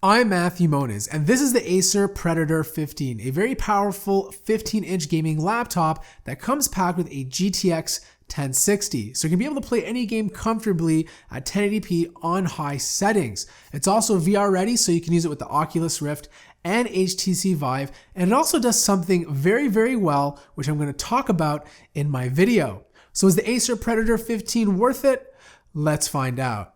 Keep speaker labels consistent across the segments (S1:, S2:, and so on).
S1: I'm Matthew Moniz, and this is the Acer Predator 15, a very powerful 15-inch gaming laptop that comes packed with a GTX 1060, so you can be able to play any game comfortably at 1080p on high settings. It's also VR ready, so you can use it with the Oculus Rift and HTC Vive, and it also does something very, very well, which I'm going to talk about in my video. So is the Acer Predator 15 worth it? Let's find out.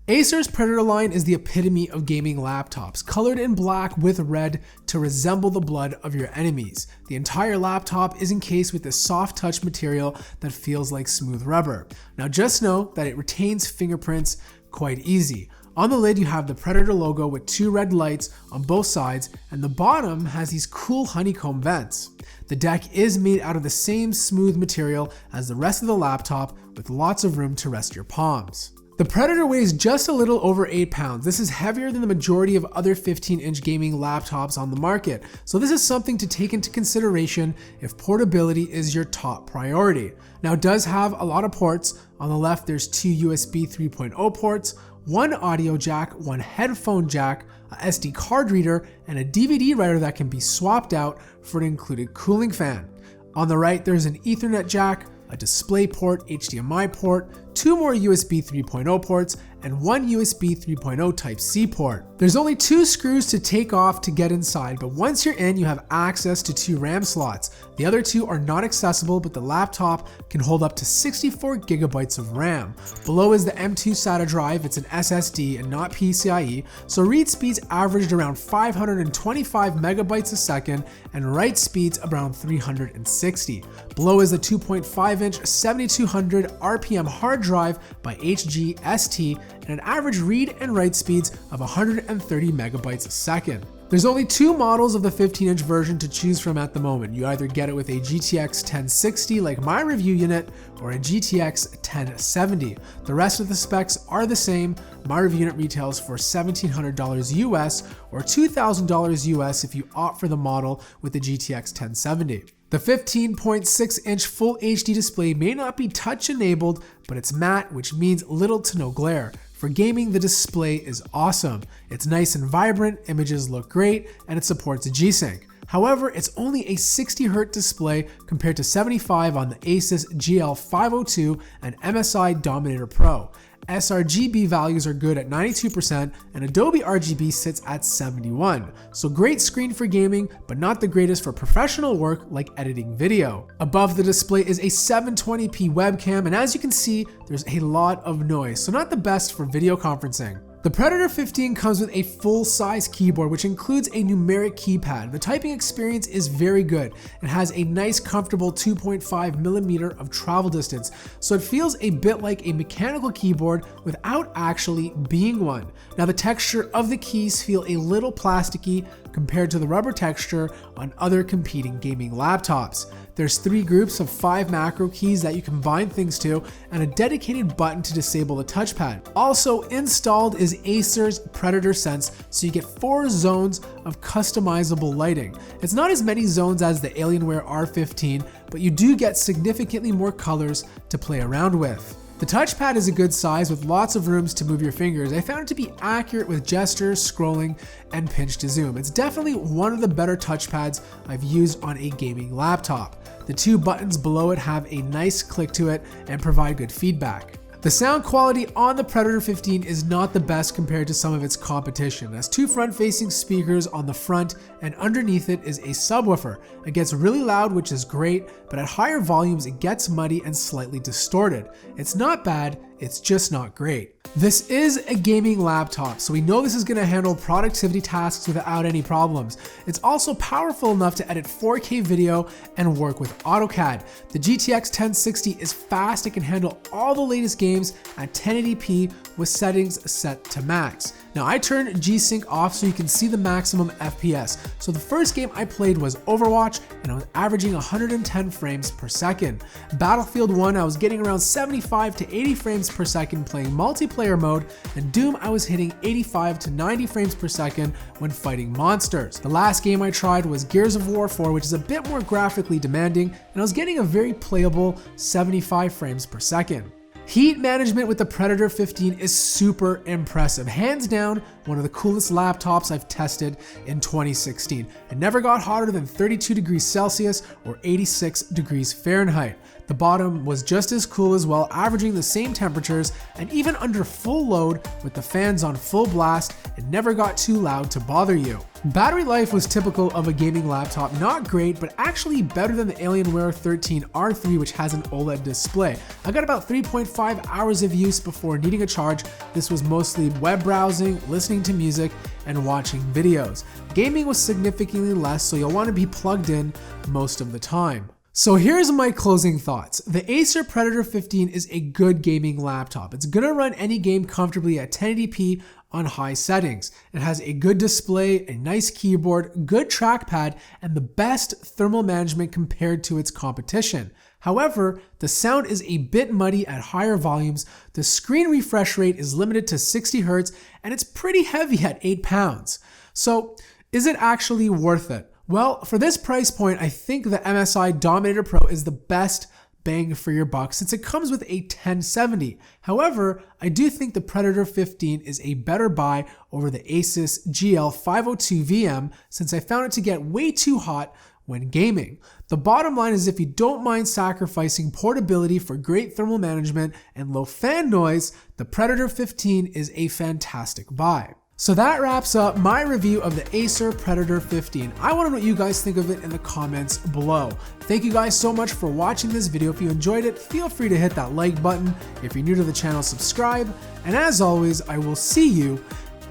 S1: Acer's Predator line is the epitome of gaming laptops, colored in black with red to resemble the blood of your enemies. The entire laptop is encased with this soft touch material that feels like smooth rubber. Now just know that it retains fingerprints quite easy. On the lid you have the Predator logo with two red lights on both sides, and the bottom has these cool honeycomb vents. The deck is made out of the same smooth material as the rest of the laptop, with lots of room to rest your palms. The Predator weighs just a little over 8 pounds. This is heavier than the majority of other 15-inch gaming laptops on the market, so this is something to take into consideration if portability is your top priority. Now it does have a lot of ports. On the left there's two USB 3.0 ports, one audio jack, one headphone jack, a SD card reader, and a DVD writer that can be swapped out for an included cooling fan. On the right there's an Ethernet jack, a display port, HDMI port, two more USB 3.0 ports, and one USB 3.0 Type-C port. There's only two screws to take off to get inside, but once you're in, you have access to two RAM slots. The other two are not accessible, but the laptop can hold up to 64 gigabytes of RAM. Below is the M2 SATA drive. It's an SSD and not PCIe, so read speeds averaged around 525 megabytes a second, and write speeds around 360. Below is the 2.5-inch 7200 RPM hard drive by HGST and an average read and write speeds of 130 megabytes a second. There's only two models of the 15-inch version to choose from at the moment. You either get it with a GTX 1060 like my review unit or a GTX 1070. The rest of the specs are the same. My review unit retails for $1,700 US or $2,000 US if you opt for the model with the GTX 1070. The 15.6-inch Full HD display may not be touch enabled, but it's matte, which means little to no glare. For gaming, the display is awesome. It's nice and vibrant, images look great, and it supports G-Sync. However, it's only a 60Hz display compared to 75 on the Asus GL502 and MSI Dominator Pro. sRGB values are good at 92%, and Adobe RGB sits at 71. So great screen for gaming, but not the greatest for professional work like editing video. Above the display is a 720p webcam, and as you can see, there's a lot of noise, so not the best for video conferencing. The Predator 15 comes with a full-size keyboard, which includes a numeric keypad. The typing experience is very good. It has a nice, comfortable 2.5mm of travel distance, so it feels a bit like a mechanical keyboard without actually being one. Now, the texture of the keys feel a little plasticky compared to the rubber texture on other competing gaming laptops. There's 3 groups of 5 macro keys that you can bind things to, and a dedicated button to disable the touchpad. Also installed is Acer's Predator Sense, so you get 4 zones of customizable lighting. It's not as many zones as the Alienware R15, but you do get significantly more colors to play around with. The touchpad is a good size with lots of rooms to move your fingers. I found it to be accurate with gestures, scrolling, and pinch to zoom. It's definitely one of the better touchpads I've used on a gaming laptop. The 2 buttons below it have a nice click to it and provide good feedback. The sound quality on the Predator 15 is not the best compared to some of its competition. It has 2 front-facing speakers on the front, and underneath it is a subwoofer. It gets really loud, which is great, but at higher volumes it gets muddy and slightly distorted. It's not bad, it's just not great. This is a gaming laptop, so we know this is going to handle productivity tasks without any problems. It's also powerful enough to edit 4K video and work with AutoCAD. The GTX 1060 is fast. It can handle all the latest games at 1080p with settings set to max. Now I turned G-Sync off so you can see the maximum FPS. So the first game I played was Overwatch, and I was averaging 110 frames per second. Battlefield 1, I was getting around 75 to 80 frames per second playing multiplayer mode, and Doom I was hitting 85 to 90 frames per second when fighting monsters. The last game I tried was Gears of War 4, which is a bit more graphically demanding, and I was getting a very playable 75 frames per second. Heat management with the Predator 15 is super impressive. Hands down, one of the coolest laptops I've tested in 2016. It never got hotter than 32 degrees Celsius or 86 degrees Fahrenheit. The bottom was just as cool as well, averaging the same temperatures, and even under full load with the fans on full blast, it never got too loud to bother you. Battery life was typical of a gaming laptop, not great, but actually better than the Alienware 13 R3, which has an OLED display. I got about 3.5 hours of use before needing a charge. This was mostly web browsing, listening to music, and watching videos. Gaming was significantly less, so you'll want to be plugged in most of the time. So here's my closing thoughts. The Acer Predator 15 is a good gaming laptop. It's gonna run any game comfortably at 1080p on high settings. It has a good display, a nice keyboard, good trackpad, and the best thermal management compared to its competition. However, the sound is a bit muddy at higher volumes, the screen refresh rate is limited to 60 Hz, and it's pretty heavy at 8 pounds. So is it actually worth it? Well, for this price point, I think the MSI Dominator Pro is the best bang for your buck since it comes with a 1070. However, I do think the Predator 15 is a better buy over the Asus GL502VM since I found it to get way too hot when gaming. The bottom line is if you don't mind sacrificing portability for great thermal management and low fan noise, the Predator 15 is a fantastic buy. So that wraps up my review of the Acer Predator 15. I want to know what you guys think of it in the comments below. Thank you guys so much for watching this video. If you enjoyed it, feel free to hit that like button. If you're new to the channel, subscribe. And as always, I will see you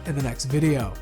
S1: in the next video.